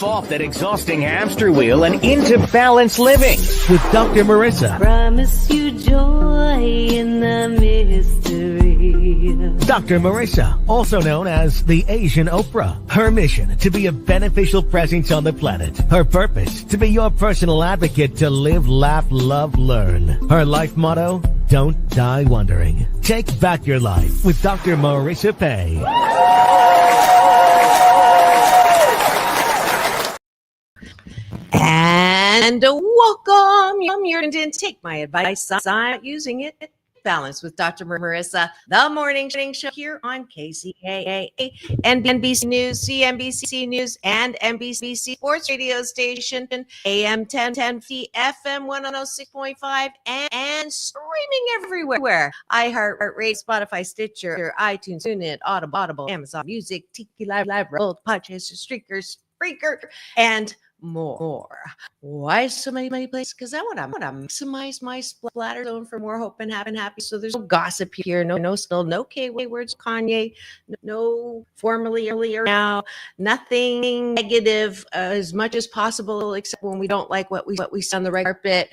Get off that exhausting hamster wheel and into balanced living with Dr. Marissa. Promise you joy in the mystery. Dr. Marissa, also known as the Asian Oprah. Her mission, to be a beneficial presence on the planet. Her purpose, to be your personal advocate to live, laugh, love, learn. Her life motto, don't die wondering. Take back your life with Dr. Marissa Pay. And welcome. You're to take my advice. I'm using it. Balance with Dr. Marissa, the morning show here on KCAA, NBC News, CNBC News, and NBC Sports Radio Station, AM 1010, FM 106.5, and streaming everywhere. iHeartRadio, Spotify, Stitcher, iTunes, TuneIn, Audible, Amazon Music, Tiki Live, Roll, Podcast, Spreaker, and more. Why so many places? Because I want to maximize my splatter zone for more hope and happy. So there's no gossip here, no still, no K words, Kanye, no formally earlier now, nothing negative as much as possible, except when we don't like what we see on the red carpet.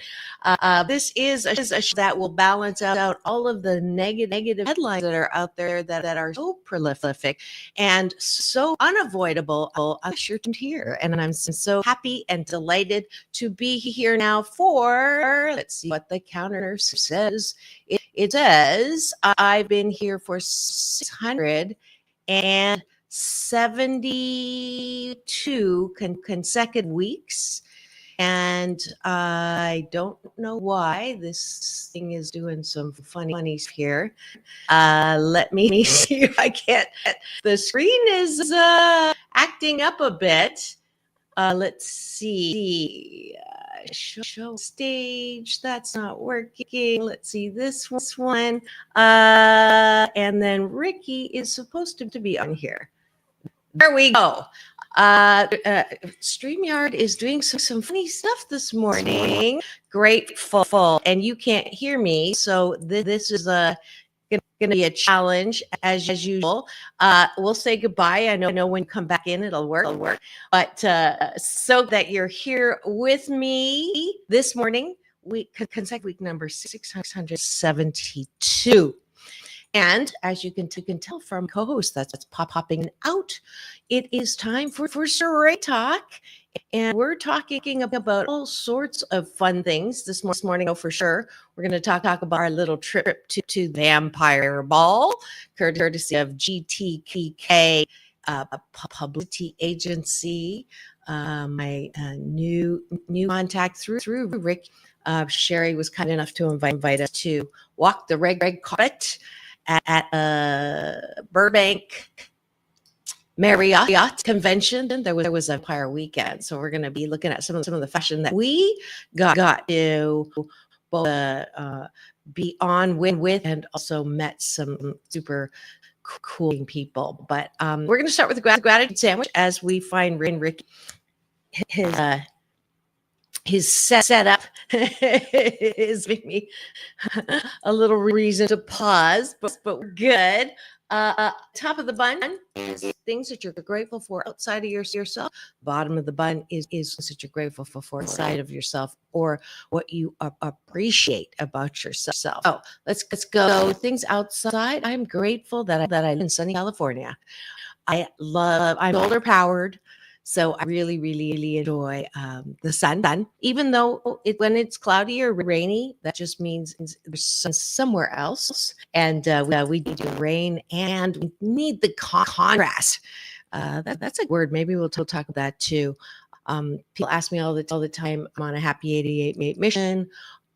This is a show that will balance out all of the negative headlines that are out there that are so prolific and so unavoidable. I'm sure to hear, and I'm so happy and delighted to be here now for, let's see what the counter says. It says I've been here for 672 consecutive weeks. And I don't know why this thing is doing some funnies here. Let me see if I can't. The screen is acting up a bit. Let's see. Show stage. That's not working. Let's see this one. And then Ricky is supposed to be on here. There we go. StreamYard is doing some funny stuff this morning. Grateful. And you can't hear me. So this is going to be a challenge as usual. We'll say goodbye. I know when you come back in, it'll work. But so that you're here with me this morning, consecutive week number 672. And as you can tell from co-host that's popping out, it is time for Straight Talk. And we're talking about all sorts of fun things this morning. Oh, for sure. We're going to talk about our little trip to Vampire Ball, courtesy of GTPK Publicity Agency. My new contact through Rick. Sherry was kind enough to invite us to walk the red carpet at Burbank Marriott convention. There was a Empire weekend, so we're going to be looking at some of the fashion that we got to both be on with, and also met some super cool people. But we're going to start with the gratitude sandwich as we find Rick his setup is giving me a little reason to pause, but we're good. Top of the bun is things that you're grateful for outside of yourself. Bottom of the bun is things that you're grateful for outside of yourself, or what you appreciate about yourself. Oh, let's go. Things outside. I'm grateful that I live in sunny California. I'm solar powered. So I really enjoy the sun. Even though when it's cloudy or rainy, that just means there's sun somewhere else. And we do rain, and we need the contrast. That's a word. Maybe we'll talk about that too. People ask me all the time, I'm on a happy 88 mission.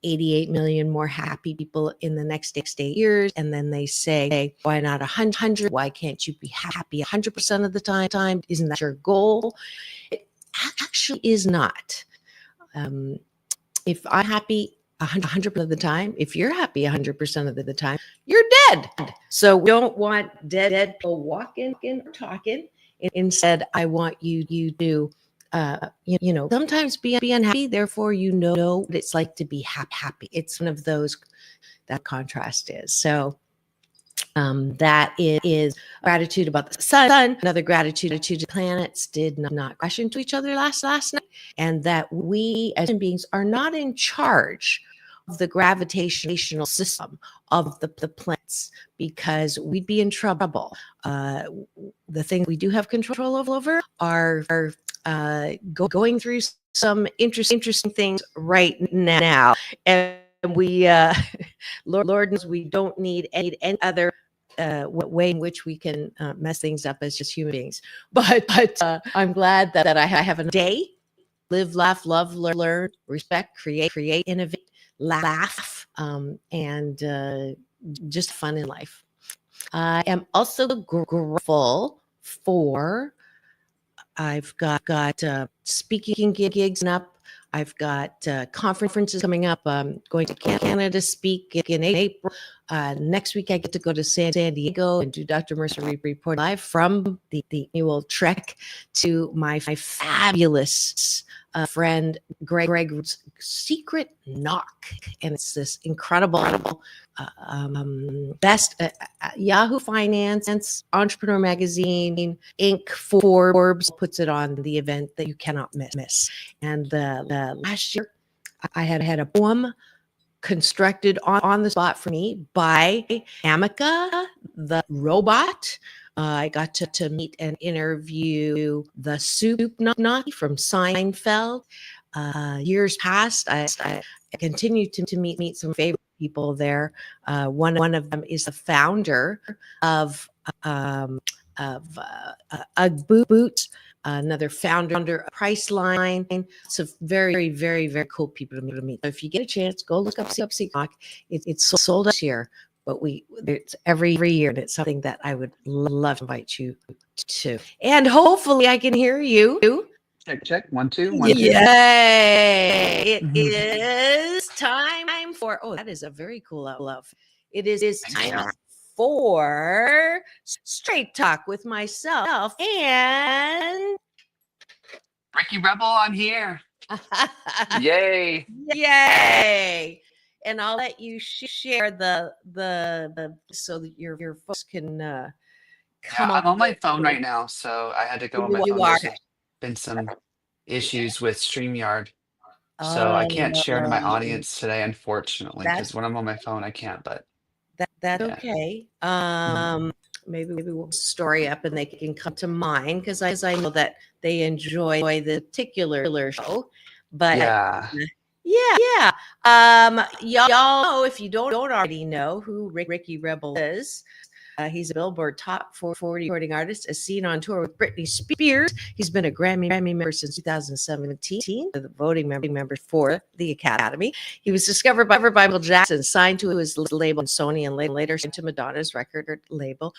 88 million more happy people in the next 8 years. And then they say, why not 100? Why can't you be happy 100% of the time? Isn't that your goal? It actually is not. If I'm happy 100% of the time, if you're happy 100% of the time, you're dead. So we don't want dead people walking and talking. Instead, I want you to sometimes be unhappy, therefore you know what it's like to be happy. It's one of those that contrast is. So That is gratitude about the sun, another gratitude to the planets did not crash into each other last night, and that we as human beings are not in charge of the gravitational system of the planets, because we'd be in trouble. The thing we do have control over are going through some interesting things right now, and we Lord knows we don't need any other way in which we can mess things up as just human beings. But I'm glad that I have a day, live, laugh, love, learn, respect, create, innovate, laugh, and just fun in life. I am also grateful for, I've got speaking gigs up. I've got conferences coming up. I'm going to Canada to speak in April. Next week, I get to go to San Diego and do Dr. Marissa Report live from the annual trek to my fabulous friend Greg's Secret Knock. And it's this incredible best Yahoo Finance, Entrepreneur Magazine, Inc., Forbes puts it on the event that you cannot miss. And the last year, I had a poem constructed on the spot for me by Amica, the robot. I got to meet and interview the Soup Nazi from Seinfeld. Years past, I continue to meet some favorite people there. One of them is the founder of Ugg Boots, another founder of Priceline. So very, very, very cool people to meet. So if you get a chance, go look up Seek. It's sold us here, but it's every year, and it's something that I would love to invite you to. And hopefully I can hear you. Check. 1 2 1 2. Yay! It is time for. Oh, that is a very cool love. It is time for Straight Talk with myself and Ricky Rebel, I'm here. Yay! Yay! And I'll let you share the so that your folks can come I'm on my phone right now, so I had to go on my phone. There's been some issues with StreamYard, so I can't share to my audience today, unfortunately, because when I'm on my phone, I can't. But that's okay. Maybe we'll story up and they can come to mine, because I know that they enjoy the particular show. But yeah. Y'all know, if you don't already know who Ricky Rebel is. He's a Billboard top 440 recording artist, as seen on tour with Britney Spears. He's been a Grammy member since 2017, the voting member for the Academy. He was discovered by Michael Jackson, signed to his label Sony, and later signed to Madonna's record label,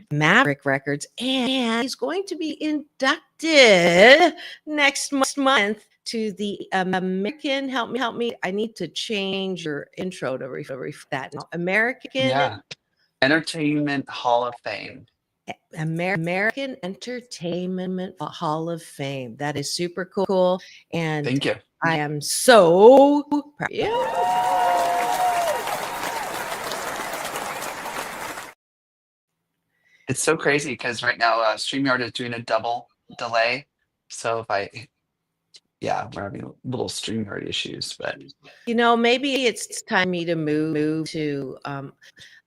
Maverick Records. And he's going to be inducted next month to the American. Help me. I need to change your intro to reflect that. American. Entertainment Hall of Fame. American Entertainment Hall of Fame. That is super cool. And thank you. I am so proud of you. It's so crazy because right now StreamYard is doing a double delay. So we're having little StreamYard issues, but maybe it's time for me to move to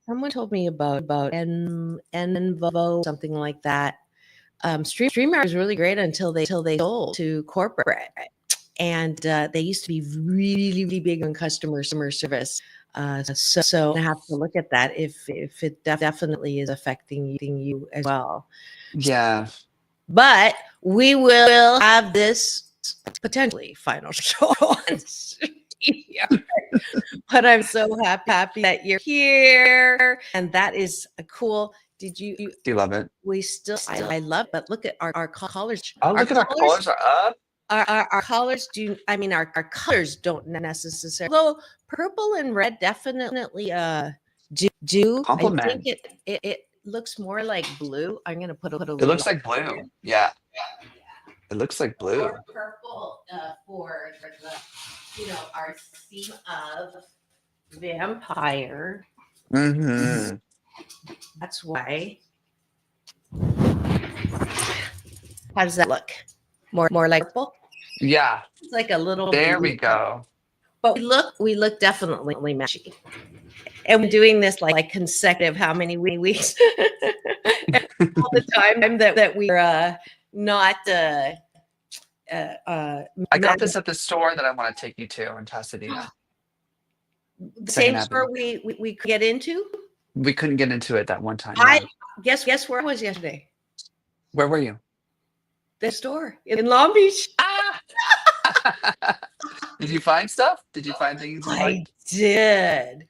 someone told me about Envo, something like that. StreamYard was really great until they sold to corporate, and they used to be really, really big on customer service. So I have to look at that if it definitely is affecting you as well. Yeah, but we will have this potentially final show on StreamYard. But I'm so happy that you're here, and that is a cool. Do you love it? We still I love, but look at our callers. Oh, look at our callers are up. Our callers our colors don't necessarily. Although purple and red definitely do. Compliment. I think it looks more like blue. I'm gonna put a little. It looks like blue. Yeah. It looks like blue. Or purple for the our theme of vampire. Mm-hmm. That's why. How does that look? More like purple? Yeah, It's like a little there blue. we go. But we look definitely matchy. And we're doing this like consecutive how many weeks? All the time that we're not I got this at the store that I want to take you to in Pasadena. the Second same store Avenue. we could get into. We couldn't get into it that one time. I Yeah. guess where I was yesterday. Where were you? The store in Long Beach. Ah! Did you find stuff? Did you find things you I liked? did.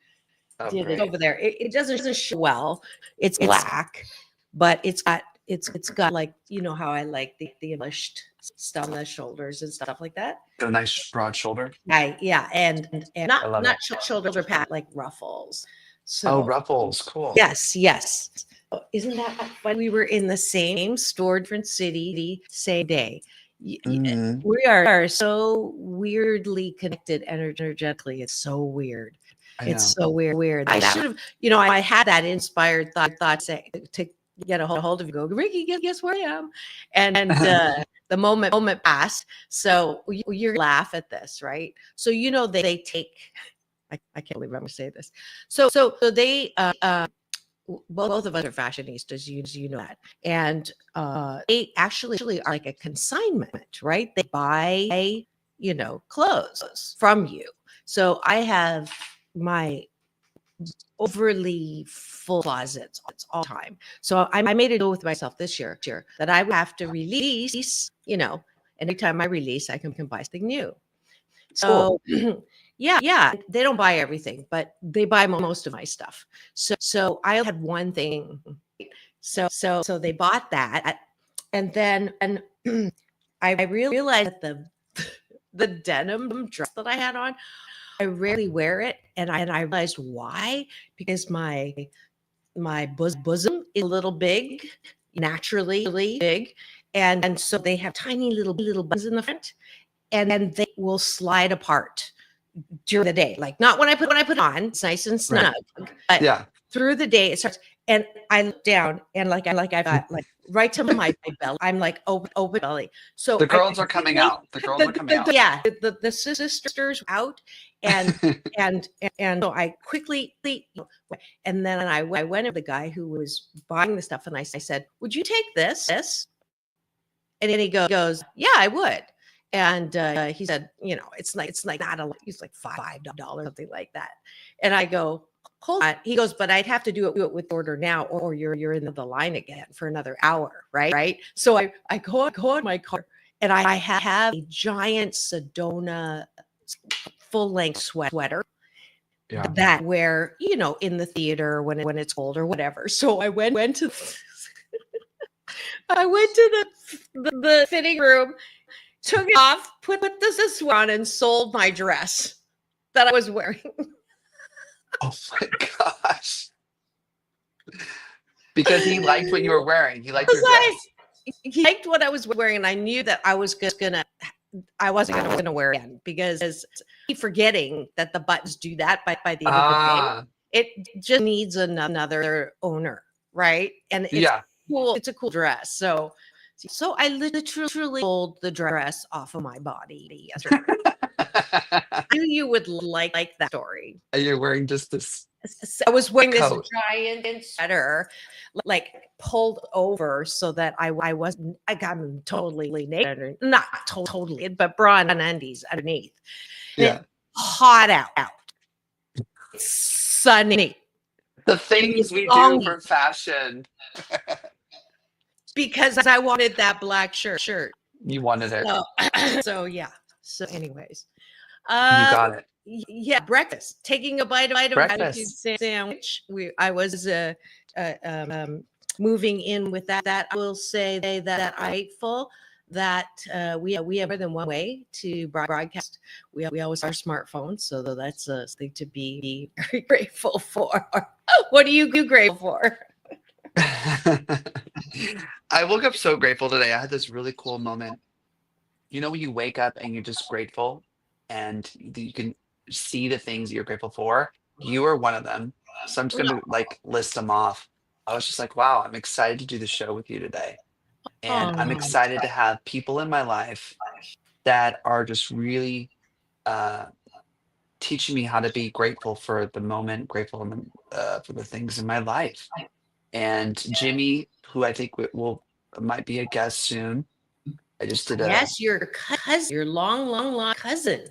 Oh, Did it great. over there. It doesn't show well. It's black, but it's got like, you know how I like the embellished stuff on the shoulders and stuff like that. Got a nice broad shoulder. Yeah, and I not love not it. shoulder pad like ruffles. Oh, So ruffles. Cool. yes. Isn't that fun? We were in the same store, different city, same day. Mhm. We are so weirdly connected energetically. It's so weird. I know. It's so weird. I should have, I had that inspired thought to get a hold of you. Go, Ricky, guess where I am? And the moment passed. So you're gonna laugh at this, right? So they take. I can't believe I'm gonna say this. So they both of us are fashionistas, you know that, and they actually are like a consignment, right? They buy clothes from you. So I have my overly full closets all the time. So I made a deal with myself this year that I would have to release, and every time I release, I can buy something new. So yeah, they don't buy everything, but they buy most of my stuff. So I had one thing. So they bought that, and then I realized that the denim dress that I had on, I rarely wear it, and I realized why, because my bosom is a little big, naturally big, and so they have tiny little buttons in the front, and then they will slide apart during the day. Like not when I put it on, it's nice and snug, but Yeah. through the day it starts. And I look down and I've got like right to my belly. I'm like open belly. So The girls are coming out. The girls are coming out. Yeah, the sisters out, and so I quickly, and then I went to the guy who was buying the stuff, and I said, "Would you take this?" And then he goes, "Yeah, I would." And he said, it's like not a lot. He's like $5, something like that. And I go, hold on. He goes, but I'd have to do it with order now, or you're in the line again for another hour, right? So I go in my car, and I have a giant Sedona full length sweater. Yeah. That where in the theater when it's cold or whatever. So I went to the fitting room, took it off, put this on, and sold my dress that I was wearing. Oh my gosh. Because he liked what you were wearing. He liked your dress. He liked what I was wearing, and I knew that I wasn't gonna wear it again, because I keep forgetting that the buttons do that by the end of the day. It just needs another owner, right? And it's cool. It's a cool dress. So I literally pulled the dress off of my body yesterday. I knew you would like that story. You're wearing just this. I was wearing this coat. giant sweater, like pulled over so that I got totally naked, not totally, but bra and undies underneath. Yeah. It's hot out. It's sunny. The things we do for fashion. Because I wanted that black shirt. You wanted it. So yeah. So anyways. You got it. Yeah, breakfast. Taking a bite of gratitude sandwich. I was moving in with that. I will say that I'm grateful that we have more than one way to broadcast. We always have our smartphones, so that's something to be very grateful for. What are you grateful for? I woke up so grateful today. I had this really cool moment. When you wake up and you're just grateful, and you can see the things that you're grateful for. You are one of them. So I'm just going to like list them off. I was just like, wow, I'm excited to do the show with you today. And I'm Oh, excited to have people in my life that are just really uh, teaching me how to be grateful for the moment, grateful for the things in my life. And Jimmy, who I think will might be a guest soon. I just did a yes, your cousin, your long cousin.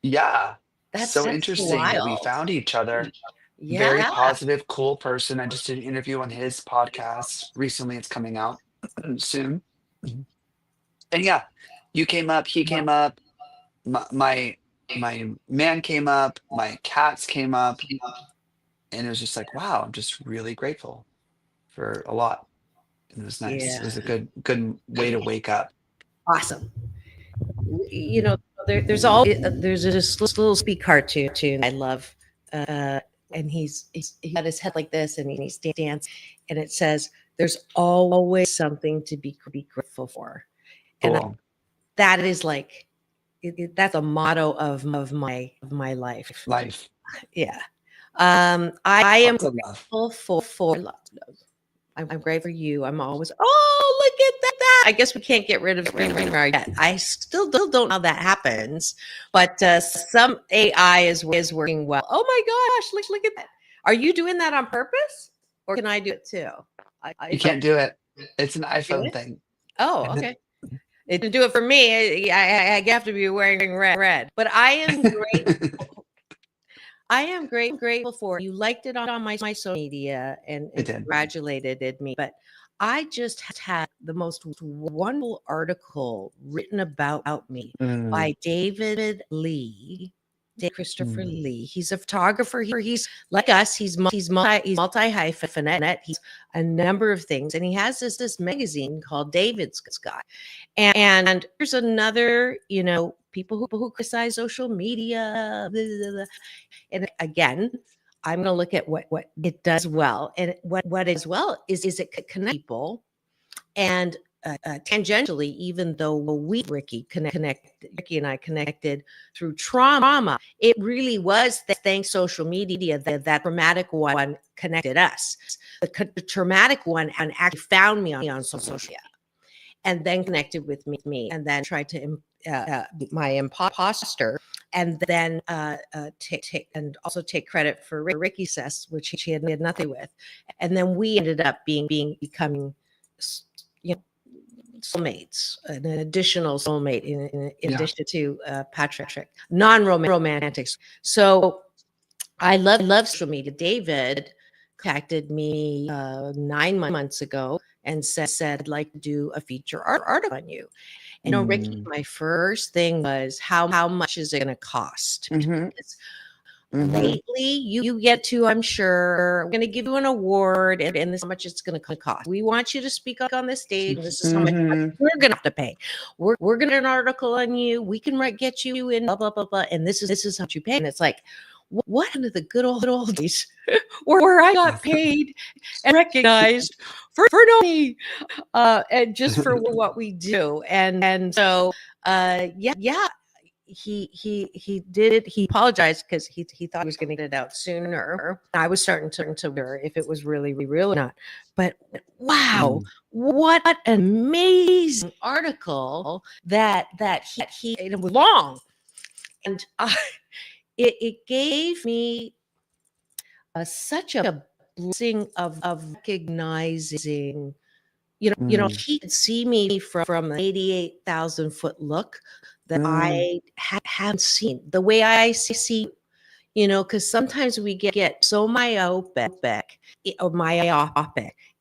yeah. So That's interesting that we wild. found each other. Very Yeah. positive, cool person. I just did an interview on his podcast recently. It's coming out soon. Mhm. And yeah, you came up, he came up, my man came up, my cats came up, and it was just like, wow, I'm just really grateful for a lot. And it was nice. It Yeah. was a good way to wake up. Awesome. You know, there's this little speak cartoon I love, and he got his head like this, and he's dancing, and it says, "There's always something to be grateful for," and Cool. that is like that's a motto of my life. Life. Yeah. I am Lots of love. grateful for I'm grateful for you. I'm always, oh, look at that. I guess we can't get rid of StreamYard yet. I still don't know how that happens, but some AI is working well. Oh my gosh, look at that. Are you doing that on purpose, or can I do it too? You can't do it. It's an do iPhone it? thing. Oh, okay. It didn't do it for me. I have to be wearing red. But I am grateful. I am grateful for you liked it on my social media and It did. congratulated me. But I just had the most wonderful article written about me Mm, by David Lee. Christopher mm, Lee. He's a photographer. He's like us. He's multi hyphenate. He's a number of things, and he has this magazine called David's Guy. And there's another, people who criticize social media. Blah, blah, blah. And again, I'm going to look at what it does well, and what is well is it connect people, and tangentially, even though Ricky and I connected through trauma, it really was thanks social media that traumatic one connected us. The traumatic one and actually found me on social media, and then connected with me, and then tried to my imposter, and then take and also take credit for Ricky's success, which she had nothing with, and then we ended up becoming, soulmates, an additional soulmate in yeah. addition to Patrick, non-romantics. So I love social media. David contacted me 9 months ago and said, I'd like to do a feature article on you. And Ricky, Mm, my first thing was how much is it going to cost? mhm, mhm. Lately, you get to, I'm sure, we're going to give you an award, and this is how much it's going to cost. We want you to speak on the stage. And this is how much Mhm. we're going to have to pay. We're going to do an article on you. We can get you in, blah, blah, blah, blah. And this is how much you pay. And it's like, what under the good old days where I got paid and recognized for no money, and just for what we do. And so, yeah. He did it. He apologized because he thought he was going to get it out sooner. I was starting to wonder if it was really real or not. But wow, Mm, what an amazing article that he it was long, and it gave me such a blessing of recognizing. mm, He could see me from an 88,000-foot look that mm. I haven't seen the way I see, because sometimes we get so myopic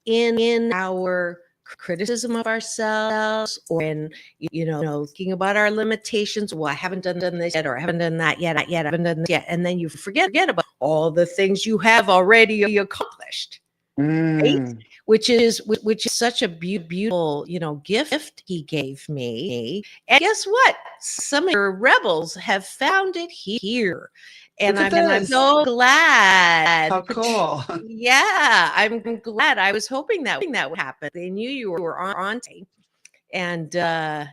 in our criticism of ourselves, or in, thinking about our limitations. Well, I haven't done this yet, or I haven't done that yet, I haven't done this yet. And then you forget about all the things you have already accomplished. Right? Mm. Which is such a beautiful, gift he gave me. And guess what? Some of your rebels have found it here, and Look at I'm this. so glad. How cool. Yeah, I'm glad. I was hoping that would happen. They knew you were on, and I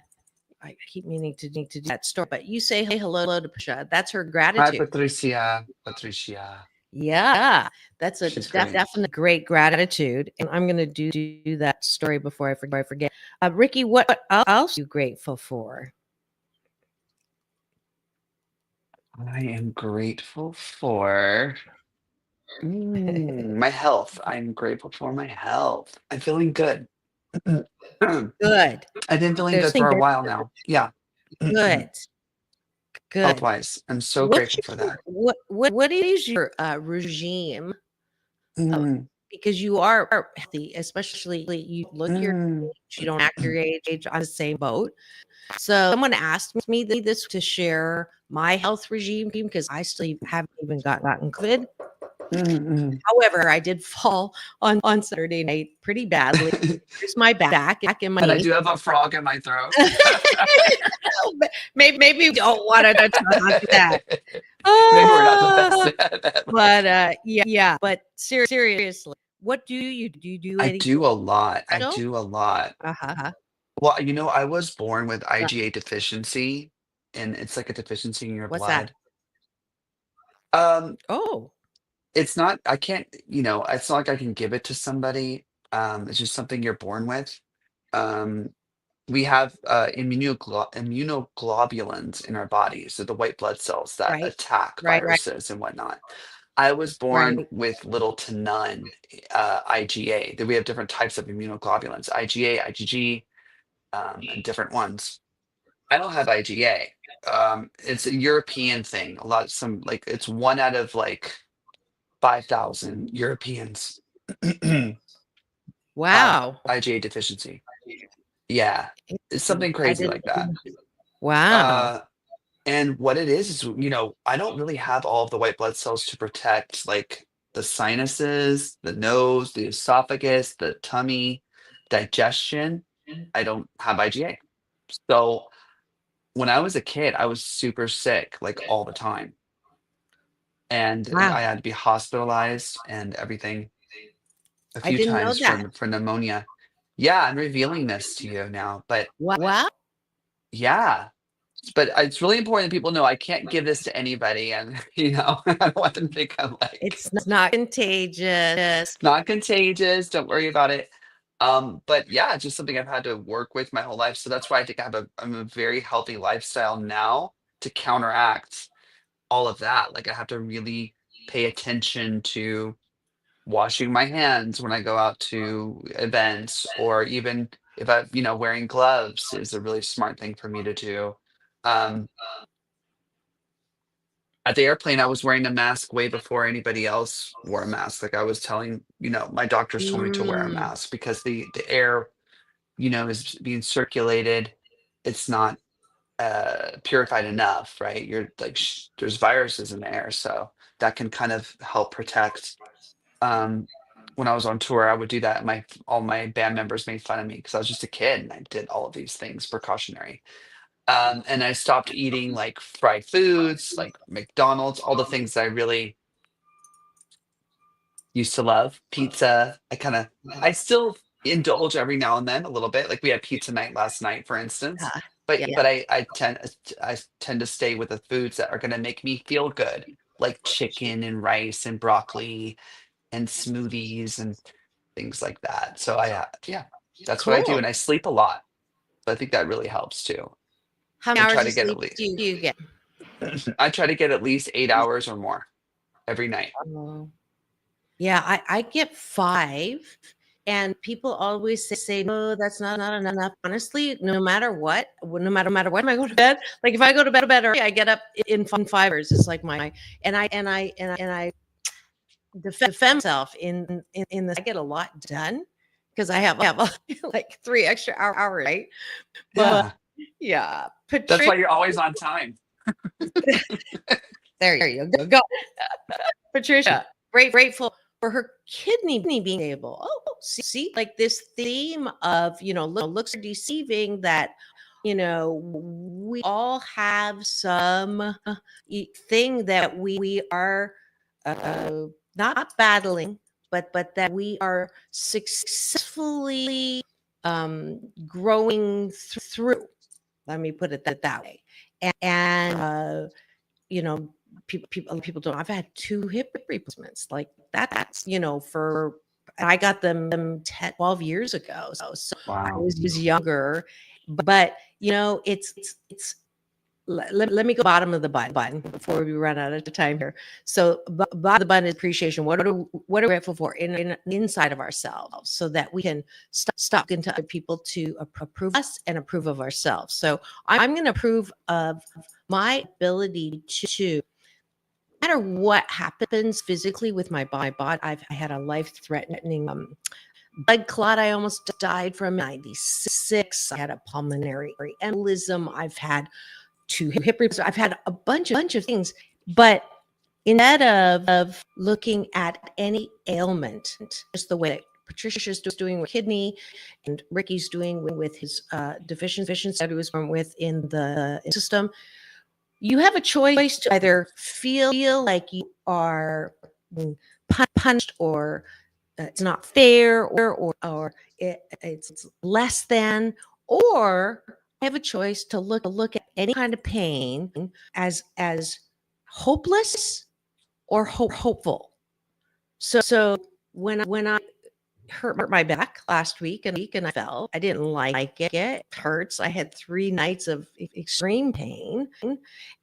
keep meaning to do that story. But you say hello to Patricia. That's her Hi, gratitude. Patricia. Patricia. Yeah, that's a She's great. definite great gratitude, and I'm gonna do that story before I forget. Ricky, what else are you grateful for? I am grateful for my health. I'm grateful for my health. I'm feeling good. I've Good. been feeling There's good something for a very while now. Yeah. good. Health Good. wise, I'm so What's grateful for your that. what is your regime? Uh, Mm, because you are healthy, especially you look your mm. age, you don't act your age. I'm the same boat. So someone asked me this to share my health regime because I still haven't even gotten COVID. Mm, However, I did fall on Saturday night pretty badly. mm. Here's my back and my And I knee. do have a frog in my throat. Maybe we don't want to talk about that. Maybe we're not the best Ah, at that. but yeah. But seriously, what do you do? You do I anything do a lot. I special? do a lot. Uh-huh. Well, I was born with Uh, IgA deficiency, and it's like a deficiency in your what's that? blood. Um, Oh, it's not, I can't, it's not like I can give it to somebody. It's just something you're born with. Um, we have immunoglobulins in our bodies, so the white blood cells that right, attack right, viruses and whatnot. I was born right. with little to none IgA. That we have different types of immunoglobulins, IgA, IgG, and different ones. I don't have IgA. It's a European thing. It's one out of like 5,000 Europeans have Wow. IgA deficiency. Yeah, it's something I crazy didn't. like that. Wow. Uh, and what it is, I don't really have all of the white blood cells to protect like the sinuses, the nose, the esophagus, the tummy, digestion. I don't have IgA. So when I was a kid, I was super sick like all the time. And Wow. I had to be hospitalized and everything a I few didn't know times that. for pneumonia. Yeah, I'm revealing this to you now, but Wow. yeah. But it's really important that people know I can't give this to anybody, and I don't want them to think I'm like It's not contagious. not contagious. Don't worry about it. But yeah, it's just something I've had to work with my whole life. So that's why I think I'm a very healthy lifestyle now to counteract all of that. Like I have to really pay attention to washing my hands when I go out to events, or even if wearing gloves is a really smart thing for me to do. Um, at the airplane, I was wearing a mask way before anybody else wore a mask. Like I was telling, my doctors told me to wear a Mm, mask because the air, is being circulated. It's not purified enough, right? You're like, there's viruses in the air, so that can kind of help protect. Um, when I was on tour, I would do that. All my band members made fun of me because I was just a kid and I did all of these things precautionary. And I stopped eating like fried foods, like McDonald's, all the things that I really used to love. Pizza. I still indulge every now and then a little bit. Like we had pizza night last night, for instance. yeah. But Yeah. but I tend to stay with the foods that are going to make me feel good, like chicken and rice and broccoli and smoothies and things like that. So yeah, that's what I do, Cool. and I sleep a lot. So I think that really helps too. How many I try hours to of get at sleep least do you get? I try to get at least 8 hours or more every night. Oh. Yeah, I get 5, and people always say, "No, that's not enough." Honestly, no matter what, when I go to bed, like if I go to bed early, I get up in 5 hours. It's like my and I defend myself in this. I get a lot done because I have like 3 extra hours, right? But Yeah, yeah, that's Patricia, why you're always on time. there you go. Patricia, grateful for her kidney being able. Oh, see, like this theme of looks are deceiving. That we all have some thing that we are not battling, but that we are successfully growing through. Let me put it that way, and you know people don't. I've had 2 hip replacements like that. That's, for I got them 10, 12 years ago. So I Wow. was younger, but it's let me go bottom of the button before we run out of time here. So bottom of the button is appreciation. What are we grateful for inside of ourselves, so that we can stop into other people to approve us and approve of ourselves. So I'm going to approve of my ability to, no matter what happens physically with my body. I had a life-threatening blood clot. I almost died from 96. I had a pulmonary embolism. I've had 2 hip replacements. I've had a bunch of things, but instead of looking at any ailment, just the way that Patricia's doing with kidney and Ricky's doing with his deficiency that he was born with in the system, you have a choice to either feel like you are punished, or it's not fair, or it's less than, or I have a choice to look at any kind of pain as hopeless or hopeful. So when I hurt my back last week and I fell, I didn't like it. It hurts. I had 3 nights of extreme pain,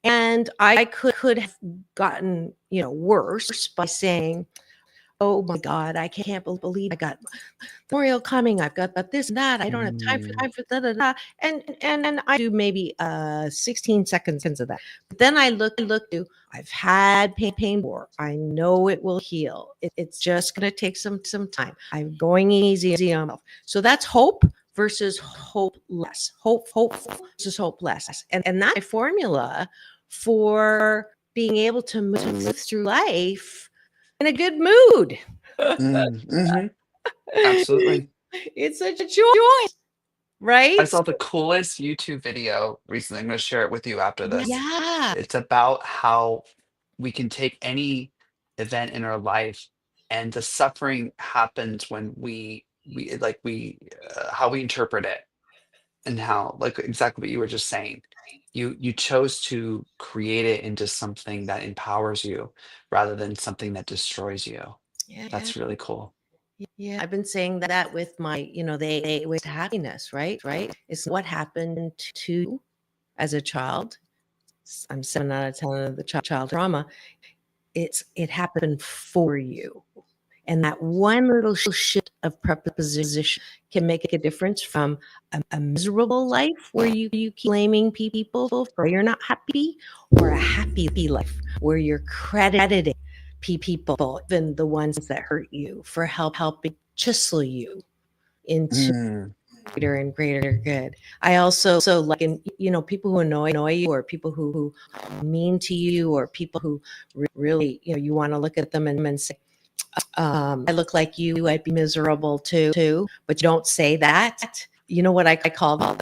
and I could have gotten worse by saying, oh my God, I can't believe I got Memorial coming. I've got this and that. I don't have time for da da da. And I do maybe 16 seconds of that. But then I look to, I've had pain before. I know it will heal. It's just going to take some time. I'm going easy on myself. So that's hope versus hopeless. Hopeful versus hopeless. And that's my formula for being able to move through life in a good mood. Mm-hmm. Absolutely. It's such a joy, right? I saw the coolest YouTube video recently. I'm going to share it with you after this. Yeah. It's about how we can take any event in our life, and the suffering happens when we how we interpret it, and how, like, exactly what you were just saying. You chose to create it into something that empowers you rather than something that destroys you. Yeah. That's really cool. Yeah. I've been saying that with my, they with happiness, right? It's what happened to as a child. I'm 7 out of 10 of the child trauma. It happened for you. And that one little shift of preposition can make a difference from a miserable life where you keep blaming people for you're not happy, or a happy life where you're crediting people, even the ones that hurt you, for helping chisel you into greater and greater good. I also like, people who annoy you, or people who are mean to you, or people who really, you want to look at them and say, I look like you, I'd be miserable too, but you don't say that. You know what I call them?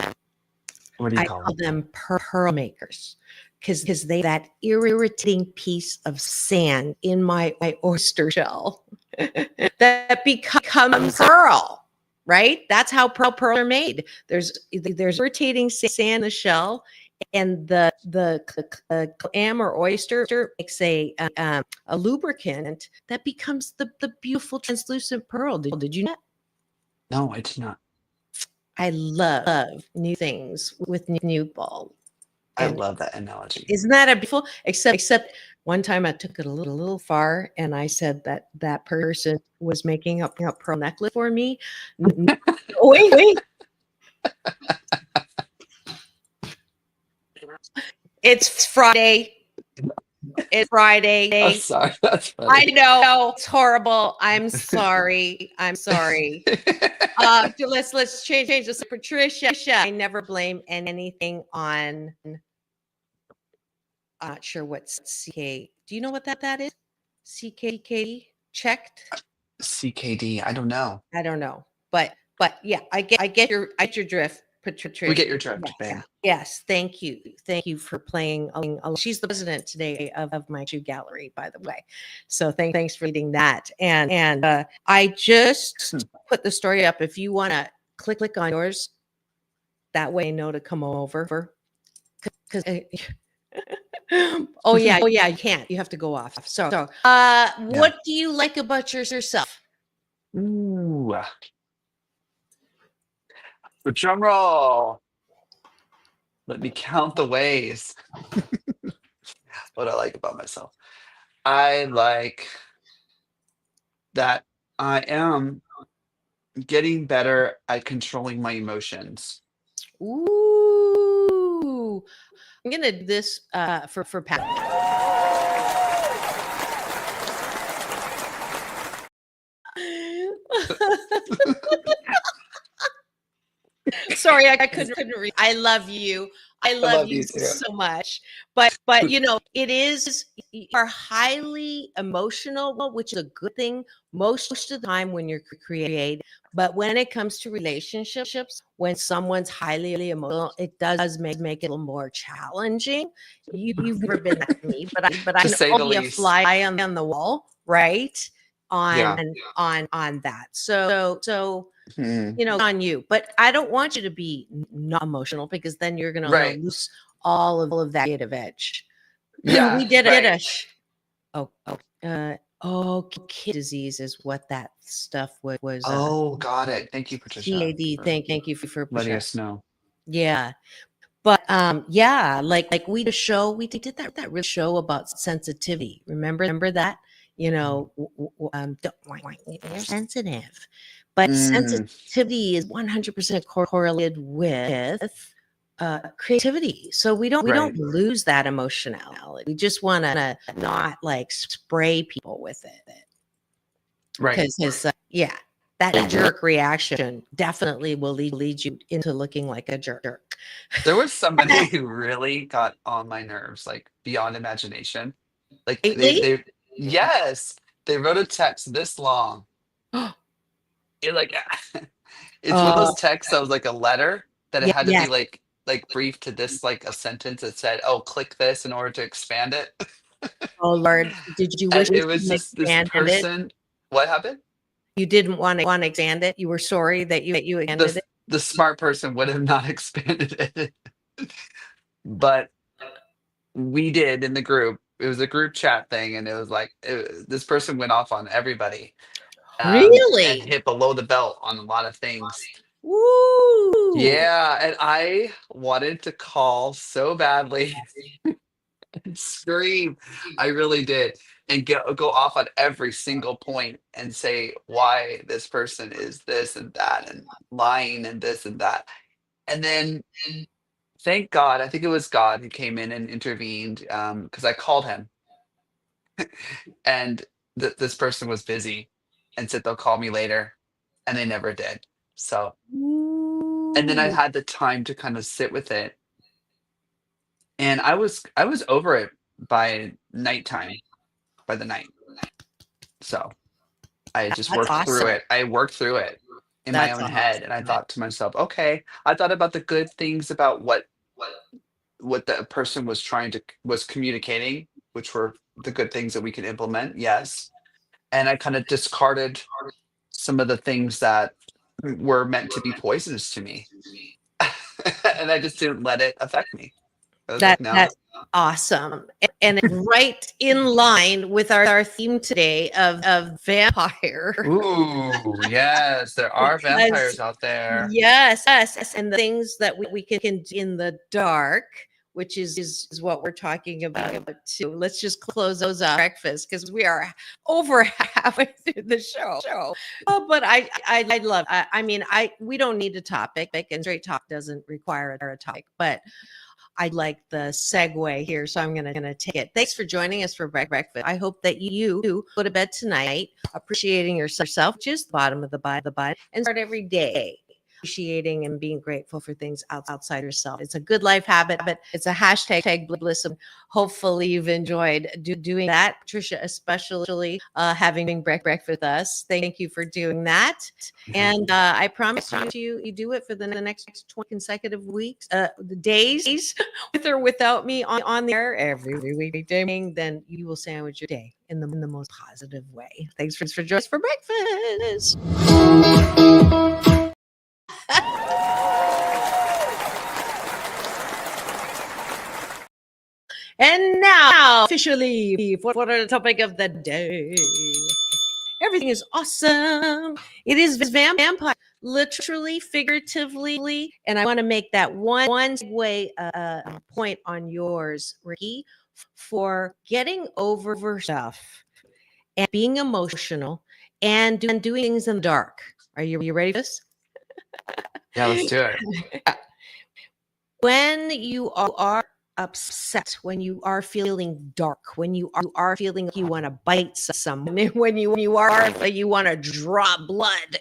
What do you I call call them pearl makers, because they that irritating piece of sand in my oyster shell that becomes pearl, right? That's how pearl are made. There's irritating sand in the shell, and the clam or oyster makes a lubricant that becomes the beautiful translucent pearl. Did you know that? No, I did not. I love new things with new bulb. I And love that analogy. isn't that a beautiful? Except one time I took it a little far, and I said that person was making up pearl necklace for me. Wait. It's Friday. It's Friday. I'm sorry. That's funny. I know it's horrible. I'm sorry. Let's change this. Patricia, I never blame anything on. I'm not sure what CK. Do you know what that is? CKD checked. CKD. I don't know. I don't know, but yeah, I get your drift. Patricia. We get your drift, babe. Yes, thank you for playing. She's the president today of my shoe gallery, by the way. So thanks for reading that. And I just put the story up. If you want to click on yours, that way I know to come over. Because Oh yeah, you can't. You have to go off. So, what do you like about yourself? Ooh. Drum roll. Let me count the ways. What I like about myself. I like that I am getting better at controlling my emotions. Ooh, I'm gonna do this for Pat. Sorry, I couldn't read. I love you. I love you so much. But you know, it is, you are highly emotional, which is a good thing most of the time when you're creative. But when it comes to relationships, when someone's highly emotional, it does make it a little more challenging. You've never been like me, but I To can say the only least. fly on the wall, right? Yeah. On that. So Hmm. you know, on you. But I don't want you to be not emotional, because then you're going to Right. lose all of that creative edge. Yeah. We did right. kid disease is what that stuff was. Oh, got it. Thank you, Patricia. CAD. for Thank you for letting Patricia. us know. Yeah. But yeah, like we did a show, we did that real show about sensitivity. Remember that? You know, you're sensitive, but Mm, sensitivity is 100% correlated with creativity. So we don't right. lose that emotionality. We just want to not like spray people with it, Right. because yeah, that jerk reaction definitely will lead you into looking like a jerk. There was somebody who really got on my nerves, like beyond imagination. Like Lately? yes, they wrote a text this long. It like it's one of those texts that was like a letter that it had to be Yes. like brief to this like a sentence that said, "Oh, click this in order to expand it." Oh Lord, did you wish And it you was just this expanded it? person. What happened? You didn't want to expand it? You were sorry that you expanded The it? the smart person would have not expanded it, but we did in the group. It was a group chat thing, and it was like this person went off on everybody, and Really? hit below the belt on a lot of things. Woo! Yeah, and I wanted to call so badly and scream. I really did, and go off on every single point and say why this person is this and that and lying and this and that. And then thank God, I think it was God who came in and intervened, because I called him, and this person was busy and said they'll call me later, and they never did. So, and then I Ooh. had the time to kind of sit with it, and I was over it by nighttime, by the night. So I just That's worked through awesome. it. I worked through it in my That's own awesome. head, and I thought to myself, okay, I thought about the good things about what the person was communicating, which were the good things that we could implement, yes. And I kind of discarded some of the things that were meant to be poisonous to me. And I just didn't let it affect me. I was like, no. That's awesome. And right in line with our theme today of vampire. Ooh, yes, there are Because vampires out there. yes, and the things that we can do in the dark, which is what we're talking about too. Let's just close those up breakfast, because we are over halfway through the show. Oh, but I love. I mean, we don't need a topic, and straight talk doesn't require a topic, but I like the segue here, so I'm gonna take it. Thanks for joining us for breakfast. I hope that you go to bed tonight appreciating yourself, just the bottom of the bud, and start every day appreciating and being grateful for things outside yourself. It's a good life habit, but it's a hashtag bliss. Hopefully you've enjoyed doing that. Patricia, especially having breakfast with us. Thank you for doing that. And I promise you do it for the next 20 consecutive weeks, days, with or without me on the air every weekday. Then you will sandwich your day in the most positive way. Thanks for joining us for breakfast. And officially for the topic of the day. Everything is awesome. It is vampire, literally, figuratively, and I want to make that one way point on yours, Ricky, for getting over stuff and being emotional and doing things in the dark. Are you ready for this? Yeah, let's do it. When you are upset, when you are feeling dark, when you are feeling like you want to bite someone, when you are like you want to draw blood,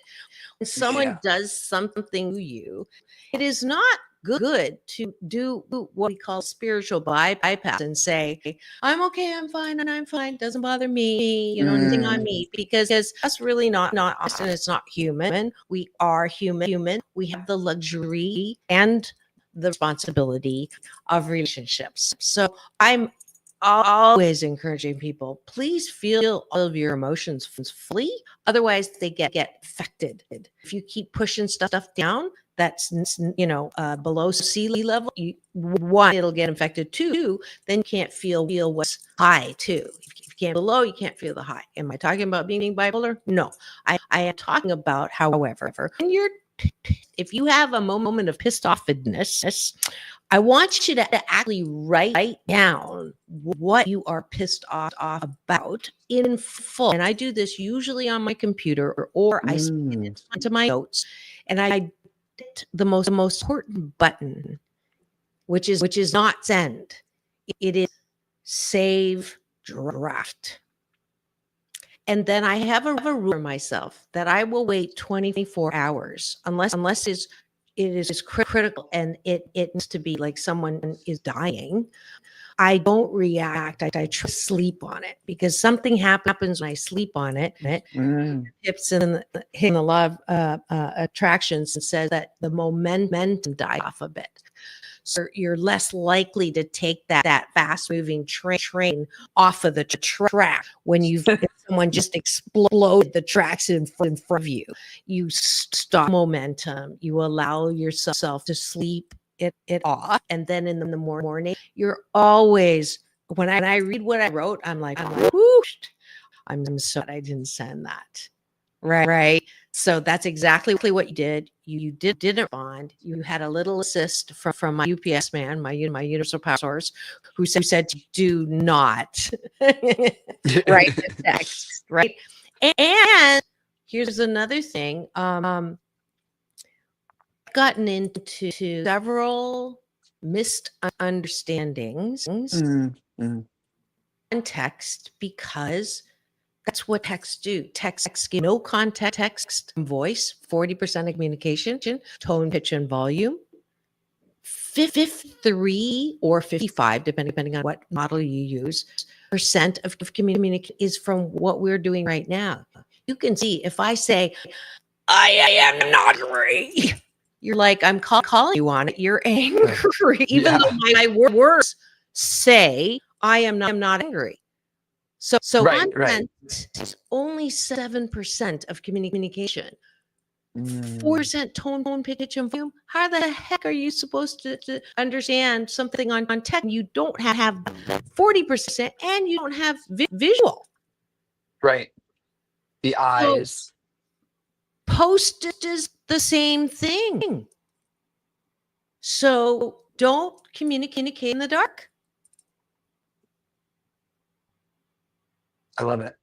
when someone does something to you, it is not good to do what we call spiritual bypass and say, I'm okay, I'm fine, doesn't bother me, nothing on me, because that's really not Austin. It's not human. We are human. We have the luxury and the responsibility of relationships. So I'm always encouraging people, please feel all of your emotions fully. Otherwise, they get affected. If you keep pushing stuff down, that's below sea level. One, it'll get infected. Two, then you can't feel what's high too. If you can't below, you can't feel the high. Am I talking about being bipolar? No, I am talking about, however, when you're if you have a moment of pissed offedness, I want you to actually write down what you are pissed off about in full. And I do this usually on my computer or I send it into my notes, and I hit the most important button, which is not send. It is save draft. And then I have a rule for myself that I will wait 24 hours unless it is critical and it needs to be like someone is dying. I don't react. I try to sleep on it because something happens when I sleep on it. Tips in the law of attractions and says that the momentum dies off a bit. So you're less likely to take that fast moving train off of the track when someone just exploded the tracks in front of you. You stop momentum. You allow yourself to sleep it off. And then in the morning, you're always, when I read what I wrote, I'm like, whoosh, I'm so glad I didn't send that. Right. So that's exactly what you did. You didn't respond. You had a little assist from my UPS man, my universal power source, who said do not write the text. Right. And here's another thing. Gotten into several misunderstandings in text because that's what texts do. Texts give no context, voice, 40% of communication, tone, pitch, and volume. 53 or 55, depending on what model you use, percent of communication is from what we're doing right now. You can see if I say, I am not angry, you're like, I'm calling you on it. You're angry, even though my words say I am not angry. So content is only 7% of communication. 4% tone, pitch, and volume. How the heck are you supposed to understand something on tech? You don't have 40% and you don't have visual. Right. The eyes. So, post is the same thing. So don't communicate in the dark. I love it.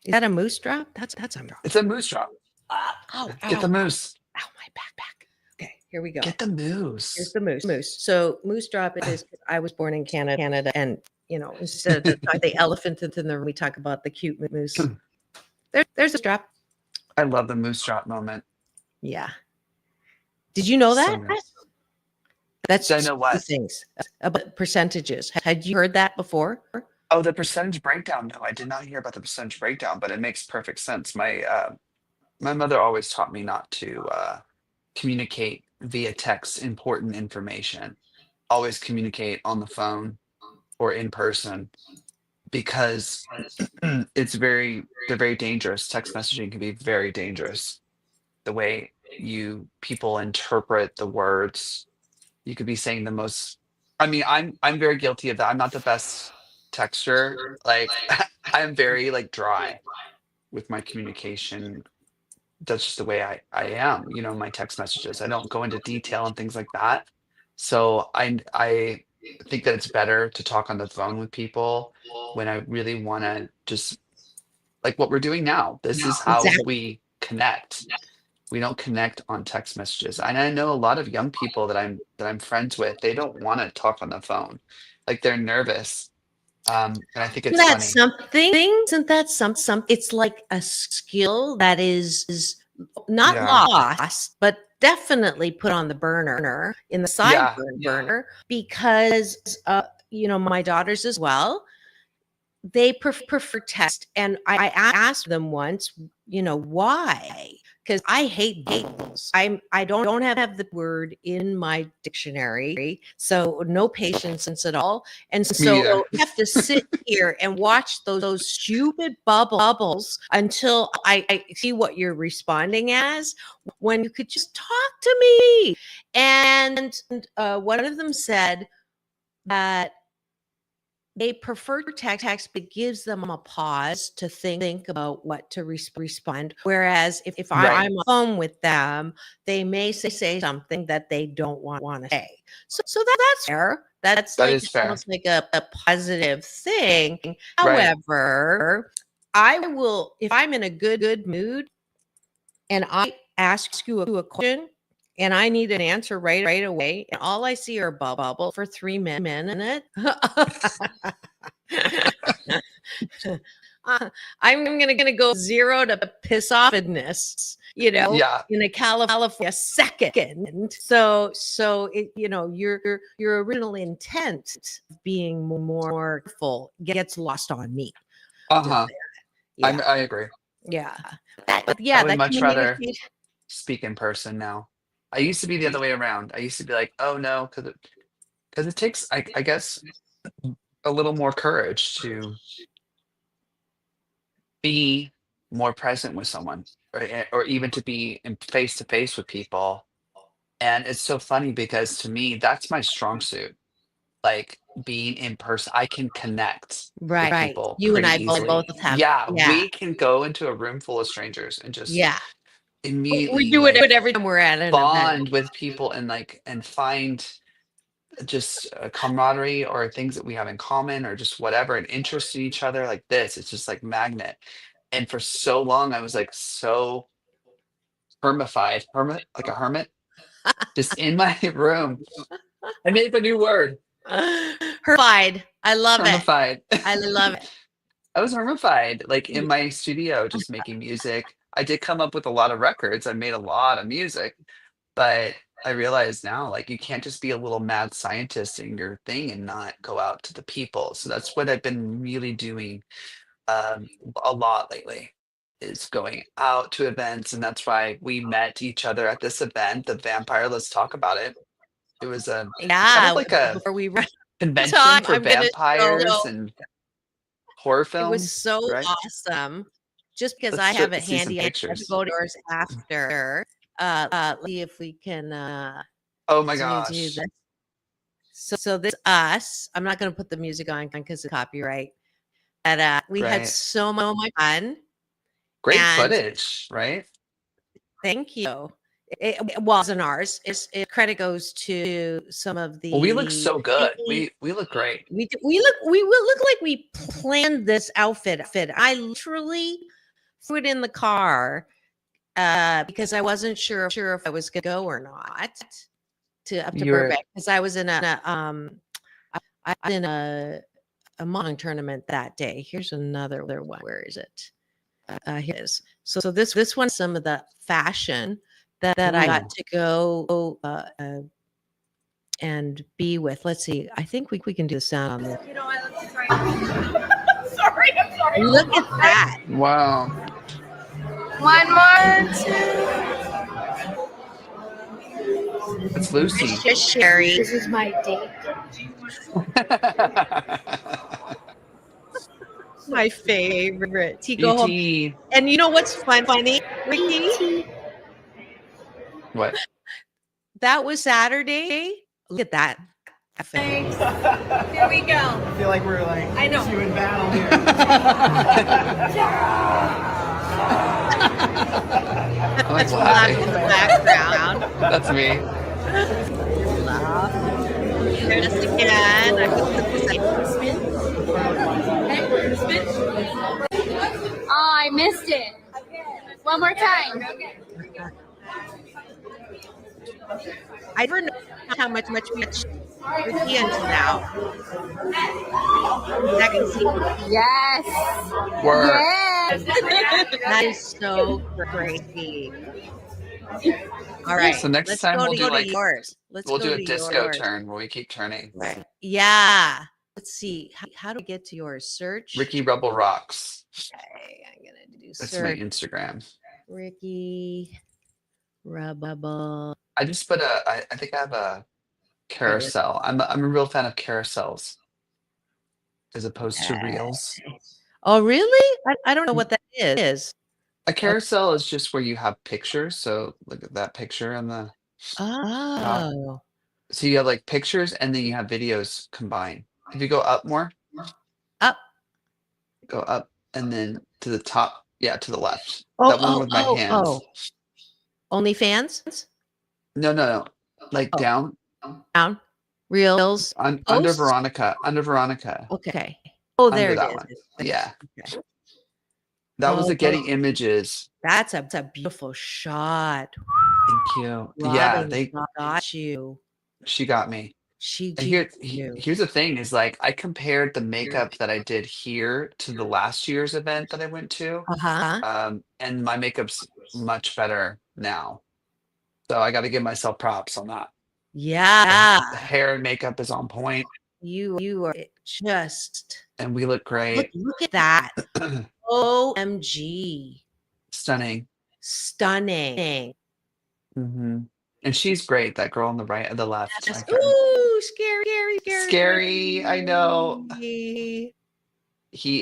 Is that a moose drop? That's a drop. It's a moose drop. Get the moose. Ow, my backpack. Okay, here we go. Get the moose. Here's the moose. So moose drop is I was born in Canada, and instead of the elephant in the room, we talk about the cute moose. There's a drop. I love the moose drop moment. Yeah. Did you know that? So nice. That's I know what things about percentages. Had you heard that before? Oh, the percentage breakdown. No, I did not hear about the percentage breakdown, but it makes perfect sense. My mother always taught me not to communicate via text important information. Always communicate on the phone or in person because they're very dangerous. Text messaging can be very dangerous. The way people interpret the words, you could be saying the most. I mean, I'm very guilty of that. I'm not the best texture. Like I'm very like dry with my communication. That's just the way I am, my text messages. I don't go into detail and things like that. So I think that it's better to talk on the phone with people when I really want to just like what we're doing now. This is how Exactly. we connect. We don't connect on text messages. And I know a lot of young people that I'm friends with, they don't want to talk on the phone. Like they're nervous. And I think Isn't it's that funny. something? Isn't that some? It's like a skill that is not Yeah. lost, but definitely put on the burner in the Yeah. burner because my daughters as well. They prefer text, and I asked them once, why? Because I hate bubbles. I don't have the word in my dictionary, so no patience at all. And Me so either. you have to sit here and watch those stupid bubbles until I see what you're responding as. When you could just talk to me. And one of them said that they prefer text, but it gives them a pause to think about what to respond. Whereas if Right. I'm on the phone with them, they may say something that they don't want to say. So that's fair. That's That like is fair. almost like a positive thing. Right. However, I will, if I'm in a good mood and I ask you a question and I need an answer right away, and all I see are bubble for 3 minutes. I'm gonna go 0 to piss offness, Yeah. in a California second. So it, your original intent of being more full gets lost on me. Uh-huh. Yeah, I agree. yeah, I would that much rather communicate. speak in person now. I used to be the other way around. I used to be like, oh no, because it takes, I guess, a little more courage to be more present with someone, or even to be in face to face with people. And it's so funny because to me, that's my strong suit. Like being in person, I can connect with Right. people You and pretty I both easily. have. Yeah, Yeah. we can go into a room full of strangers and just Yeah. We immediately do it like every time we're at an event. bond with people and like and find just camaraderie or things that we have in common or just whatever, an interest in each other like this. It's just like magnet. And for so long, I was like so like a hermit, just in my room. I made up a new word, Hermified. I love it. hermified. I love it. I was hermified, like in my studio, just making music. I did come up with a lot of records. I made a lot of music, but I realize now, like, you can't just be a little mad scientist in your thing and not go out to the people. So that's what I've been really doing a lot lately, is going out to events. And that's why we met each other at this event, the Vampire Let's Talk About It. It was a kind of Yeah. like a Before we run convention time, for I'm gonna vampires and horror it was films, so right? awesome. Just because I have it See some handy, I have to pictures. go to yours after. See if we can Oh my do gosh. this. So this us. I'm not gonna put the music on because of copyright. But we had Right. so much fun. Great And footage, right? thank you. It wasn't ours. Credit goes to some of Well, we look the. so good. We look great. We will look like we planned this outfit. I literally threw it in the car because I wasn't sure if I was gonna go or not up to You're Burbank because I was in I was in a modeling tournament that day. Here's another one. Where is it? Here it is. So this one, some of the fashion that I got ooh. to go and be with. Let's see. I think we can do the sound on this. You know, I love to try. I'm sorry. Look at that. Wow. One more, two. It's Lucy. Just Sherry. This is my date. My favorite. Go home. E.T. And you know what's funny, Ricky? What? That was Saturday. Look at that. Thanks. Here we go. I feel like we're like I know. two in battle here. I'm like, Laughing in the why? background. That's me. Here it is again. I can put this in. Oh, I missed it. One more time. I never know how much Ricky until now. That can see. Yes. Work. Yes. That is so crazy. All right. So next let's time go we'll to do like yours. Let's we'll go do a to disco yours. turn where we keep turning. Right. Yeah. Let's see. How do we get to yours? Search. Ricky Rebel rocks. Okay, I'm gonna do That's my search. Instagram. Ricky Rebel. I just put I think I have a carousel. I'm a real fan of carousels as opposed to reels. Oh, really? I don't know what that is. A carousel is just where you have pictures. So look at that picture on the top. Oh. So you have like pictures and then you have videos combined. If you go up more, Up. go up and then to the top. Yeah, to the left. Oh, That one with my hands. OnlyFans? No. Like Oh. down Down. Reels. under Posts? Veronica. Under Veronica. Okay. Oh, there Under it that is. one. Okay. Yeah. Okay. That was Oh, the Getty Images. That's a beautiful shot. Thank you. Yeah, Robin got you. she got me. She And got you. here's the thing is like I compared the makeup that I did here to the last year's event that I went to. Uh-huh. And my makeup's much better now. So I got to give myself props on that. Yeah. The hair and makeup is on point You are just and we look great. look at that. OMG. Stunning. Stunning. And she's great. That girl on the right and the left. Yes. I can't- Ooh, scary. Scary, I know. He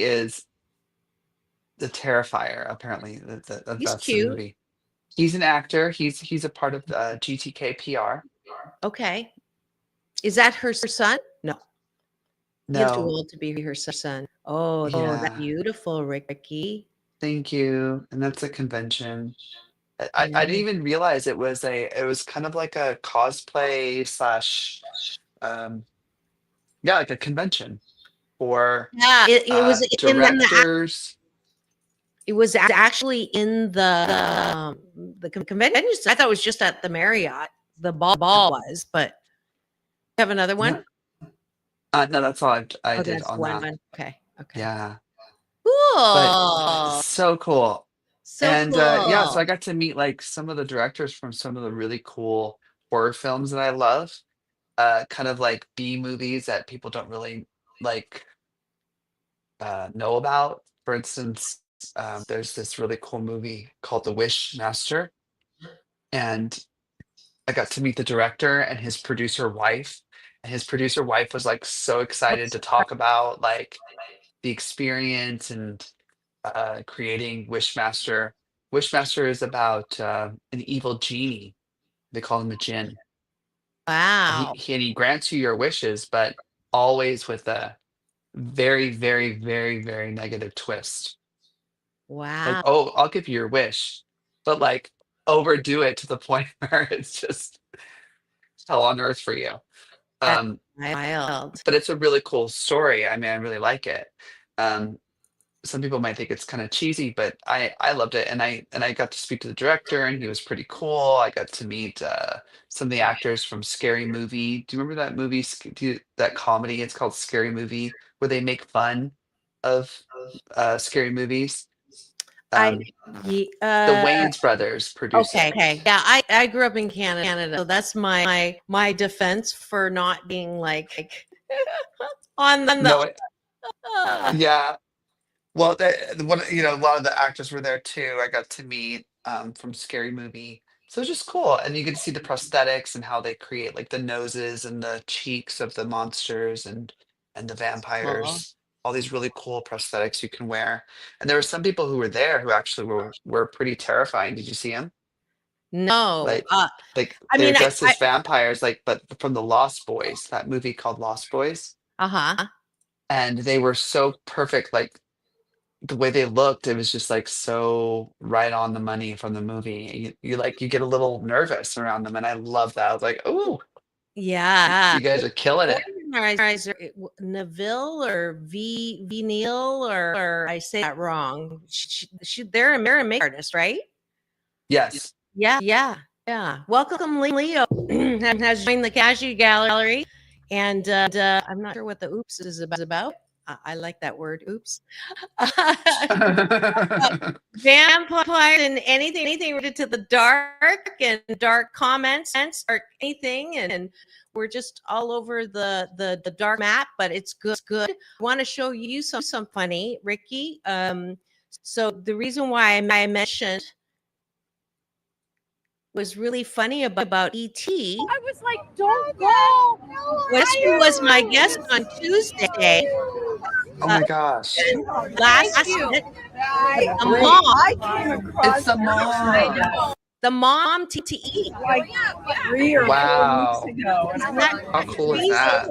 is the Terrifier, apparently. That's the cute. movie. He's an actor. He's a part of GTK PR. Okay. Is that her son? No. He's too No, old to be her son. Oh, Yeah. that's beautiful, Ricky. thank you. And that's a convention. I didn't even realize it was kind of like a cosplay slash like a convention for Yeah, it was in the directors. it was actually in the convention. I thought it was just at the Marriott. The ball was, but you have another one? No, that's all I did that's on one that. one. Okay. Yeah, Cool. so cool. So And cool. yeah, so I got to meet like some of the directors from some of the really cool horror films that I love. Kind of like B movies that people don't really like know about. For instance, there's this really cool movie called The Wish Master, and I got to meet the director and his producer wife. And his producer wife was like so excited to talk about like the experience and creating Wishmaster. Wishmaster is about an evil genie. They call him a jinn. And Wow. he grants you your wishes, but always with a very, very, very, very negative twist. Like, Wow. oh, I'll give you your wish, but like overdo it to the point where it's just hell on earth for you. Wild. But it's a really cool story. I mean, I really like it. Some people might think it's kind of cheesy, but I loved it, and I got to speak to the director, and he was pretty cool. I got to meet some of the actors from Scary Movie. Do you remember that movie? That comedy? It's called Scary Movie, where they make fun of scary movies. The Wayans brothers produced it. Okay. Yeah, I grew up in Canada, so that's my defense for not being like on the. No, yeah. Well, a lot of the actors were there too. I got to meet from Scary Movie. So it's just cool. And you get to see the prosthetics and how they create like the noses and the cheeks of the monsters and the vampires. All these really cool prosthetics you can wear. And there were some people who were there who actually were pretty terrifying. Did you see them? No. Like I they were mean, dressed as vampires, like but from the Lost Boys, that movie called Lost Boys, uh-huh. and they were so perfect. Like the way they looked, it was just like so right on the money from the movie. You get a little nervous around them, and I love that. I was like, oh, Yeah. you guys are killing it. Neville or V Neil or I say that wrong. They're a makeup artist, right? Yes. Yeah. Welcome, Leo has joined the Cashew Gallery, and I'm not sure what the oops is about. I like that word, oops. Vampires and anything related to the dark and dark comments or anything, and we're just all over the dark map, but it's good. I want to show you some funny, Ricky. So the reason why I mentioned was really funny about ET. I was like, don't go. Wesley was my guest on Tuesday. Oh my gosh. Last minute, the mom. It's the mom. The mom to eat. Like 3 or 4 Wow. weeks ago. And I'm like, How cool is that? I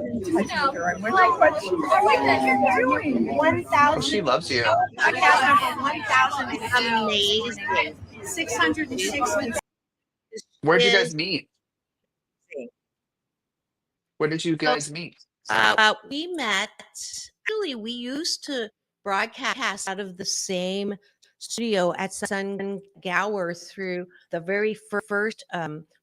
went, what are you doing? 1,000. Oh, she loves you. Podcast number 1,000 is Amazing. 606. Where did you guys meet? Where did you guys meet? We met. Actually, we used to broadcast out of the same studio at Sun Gower through the very first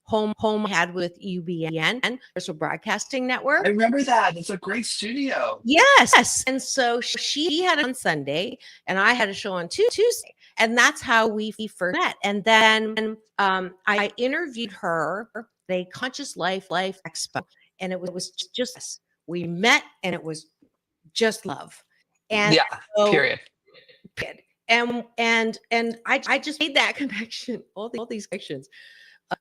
home I had with UBN, Universal Broadcasting Network. I remember that. It's a great studio. Yes. And so she had it on Sunday and I had a show on Tuesday. And that's how we first met. And then I interviewed her at a Conscious Life Expo. And it was just us. We met and it was just love. And Yeah, so, period. And I just made that connection, all these connections.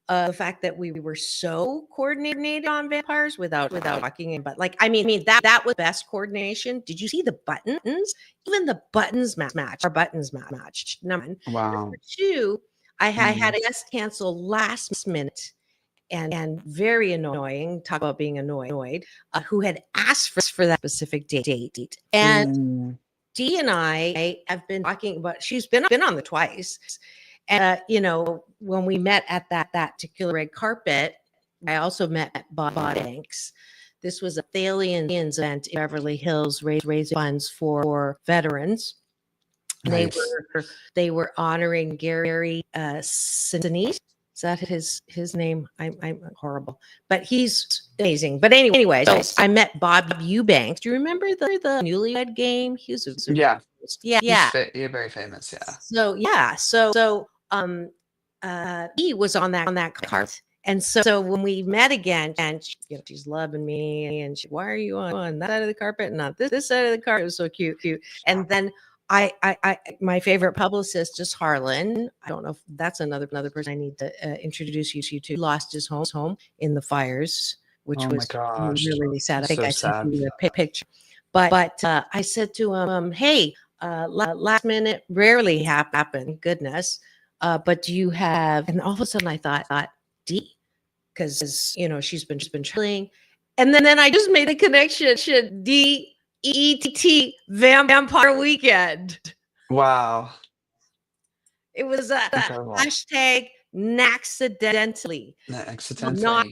The fact that we were so coordinated on vampires without talking about, like, I mean that was best coordination. Did you see the buttons? Even the buttons matched. Our buttons matched. Number Wow. 2, I had a guest cancel last minute, and very annoying. Talk about being annoyed. Who had asked for that specific date, and Dee and I have been talking about. She's been on the twice. And when we met at that particular red carpet, I also met Bob Banks. This was a Thalians event in Beverly Hills, raising funds for veterans. Nice. They were honoring Gary Sinise. Is that his name? I'm horrible, but he's amazing. But anyways, I met Bob Eubanks. Do you remember the Newlywed Game? He was yeah. You're very famous. Yeah. So he was on that cart. And so when we met again, and she's loving me, and why are you on that side of the carpet and not this side of the carpet? It was so cute. And then I my favorite publicist is Harlan. I don't know if that's another person I need to introduce you to. Lost his home in the fires, which was really sad. I think I sent you a picture. But I said to him, hey, last minute rarely happen, goodness. But do you have? And all of a sudden I thought, Dee, because she's been traveling, and then I just made a connection. Dee. ET Vampire Weekend. Wow. It was a hashtag accidentally. Not accidental.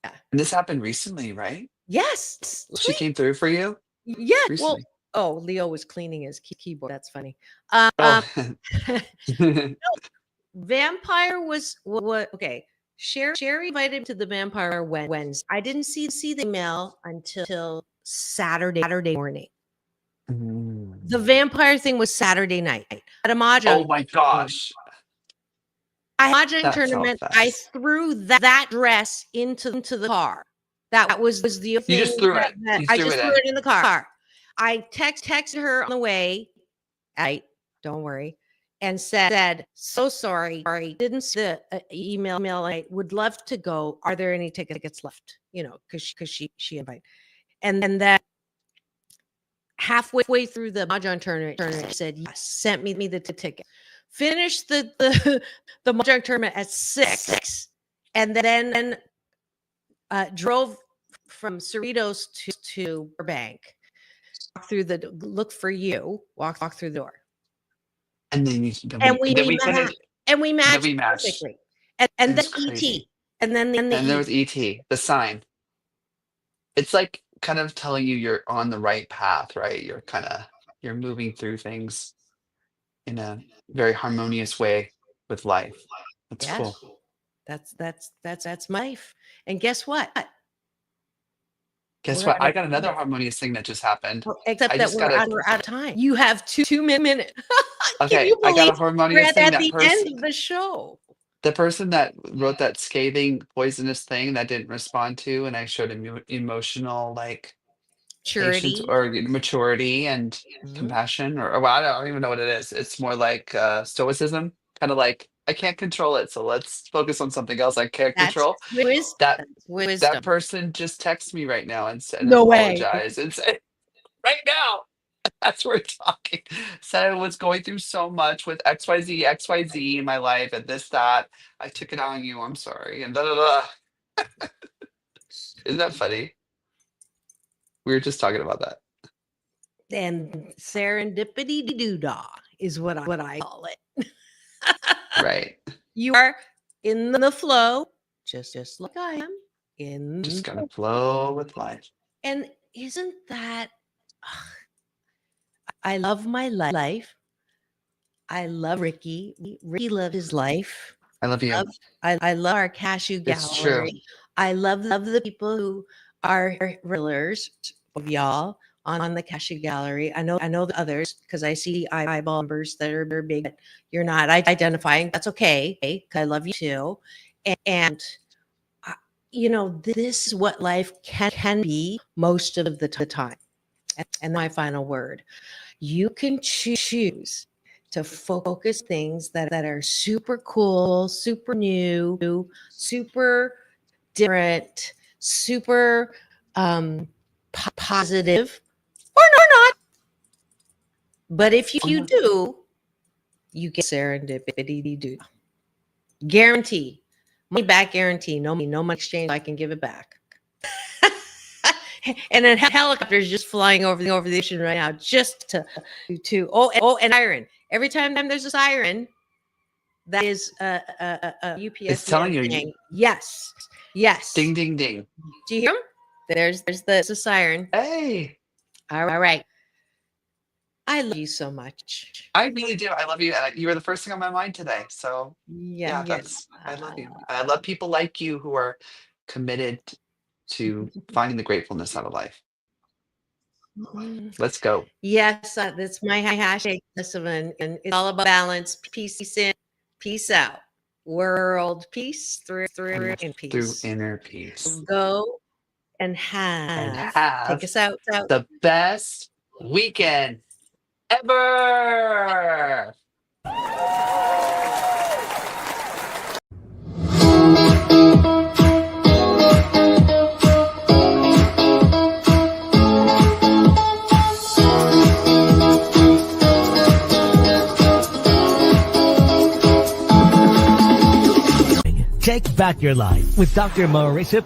Yeah. And this happened recently, right? Yes. She came through for you? Yeah. Recently. Well, Leo was cleaning his keyboard. That's funny. Vampire was what? Okay. Sherry invited me to the Vampire Wednesday. I didn't see the email until Saturday morning. The vampire thing was Saturday night at a mahjong. Oh my gosh! Mahjong tournament. I threw that dress into the car. That was the thing. You just threw it. I just threw it in the car. I texted her on the way. Don't worry. And said, so sorry, didn't see the email. I would love to go. Are there any tickets left? Because she invited. And then that halfway through the mahjong tournament, said, yes, sent me the ticket. finished the the mahjong tournament at 6, and then drove from Cerritos to Burbank. Walk through the look for you. Walk through the door, And then we finished. and we matched we matched. perfectly. And then It's ET, crazy. and then the And there was ET. ET, the sign. It's like kind of telling you you're on the right path, right? You're moving through things in a very harmonious way with life. That's Yes. cool. That's my life. And guess what? Guess We're what? out I of got another harmonious thing that just happened. except I that just we're got out of time. You have 2 minutes. Can Okay, you I got a believe we're harmonious at thing. the end of the show? The person that wrote that scathing, poisonous thing that didn't respond to, and I showed emotional like patience Maturity. or maturity and Mhm. compassion, or well, I don't even know what it is. It's more like stoicism, kind of like I can't control it, so let's focus on something else I can't That's control. wisdom. That Wisdom. that person just texted me right now and said No way. apologize and said right now. That's we're talking. Said I was going through so much with XYZ in my life and this, that. I took it on you. I'm sorry. And da da da. Isn't that funny? We were just talking about that. And serendipity doodah is what I call it. Right. You are in the flow, just like I am in Just the gotta flow with life. And isn't that I love my life. I love Ricky. Ricky loved his life. I love you. I love our cashew It's true. gallery. I love the people who are regulars of y'all on the cashew gallery. I know the others because I see eyeball numbers that are big. But you're not identifying. That's okay. 'Cause I love you too. And you know, this is what life can be most of the time. And my final word. You can choose to focus things that are super cool, super new, super different, super positive, or not. But if you do, you get serendipity. Do guarantee, money back guarantee. No money exchange. I can give it back. And a helicopter is just flying over the ocean right now, just to and siren. Every time there's a siren, that is a UPS. It's telling you. thing. Yes. Ding ding ding. Do you hear them? There's the siren. Hey. All right. I love you so much. I really do. I love you. You were the first thing on my mind today. So yeah, I love you. I love people like you who are committed to finding the gratefulness out of life. Let's go. Yes, that's my hashtag, and it's all about balance, peace in, peace out, world peace through and peace. Through inner peace. Go and have take us out. The best weekend ever. Take back your life with Dr. Marissa.